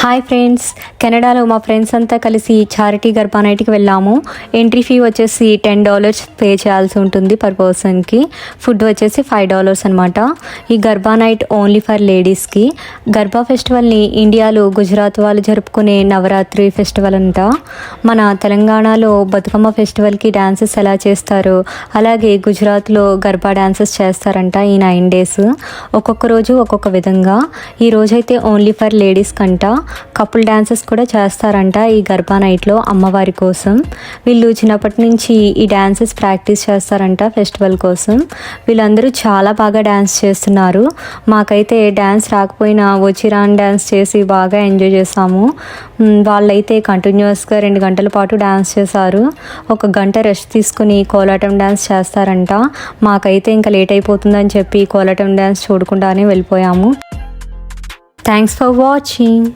Hi friends, కెనడాలో మా friends అంతా కలిసి చారిటీ గర్బా నైట్కి వెళ్ళాము. ఎంట్రీ ఫీ వచ్చేసి $10 పే చేయాల్సి ఉంటుంది పర్ పర్సన్కి. ఫుడ్ వచ్చేసి $5 అనమాట. ఈ గర్బా నైట్ ఓన్లీ ఫర్ లేడీస్కి. గర్బా ఫెస్టివల్ని ఇండియాలో గుజరాత్ వాళ్ళు జరుపుకునే నవరాత్రి ఫెస్టివల్ అంట. మన తెలంగాణలో బతుకమ్మ ఫెస్టివల్కి డ్యాన్సెస్ ఎలా చేస్తారో అలాగే గుజరాత్లో గర్బా డ్యాన్సెస్ చేస్తారంట ఈ 9 days. ఒక్కొక్క రోజు ఒక్కొక్క విధంగా. ఈ రోజైతే ఓన్లీ ఫర్ లేడీస్ కంట. కపుల్ డ్యాన్సెస్ కూడా చేస్తారంట ఈ గర్బా నైట్లో అమ్మవారి కోసం. వీళ్ళు చిన్నప్పటి నుంచి ఈ డ్యాన్సెస్ ప్రాక్టీస్ చేస్తారంట ఫెస్టివల్ కోసం. వీళ్ళందరూ చాలా బాగా డ్యాన్స్ చేస్తున్నారు. మాకైతే డ్యాన్స్ రాకపోయినా వచ్చిరాన్ డ్యాన్స్ చేసి బాగా ఎంజాయ్ చేసాము. వాళ్ళైతే కంటిన్యూస్గా 2 గంటల పాటు డ్యాన్స్ చేశారు. 1 గంట రెస్ట్ తీసుకుని కోలాటం డ్యాన్స్ చేస్తారంట. మాకైతే ఇంకా లేట్ అయిపోతుందని చెప్పి కోలాటం డ్యాన్స్ చూడకుండానే వెళ్ళిపోయాము. Thanks for watching.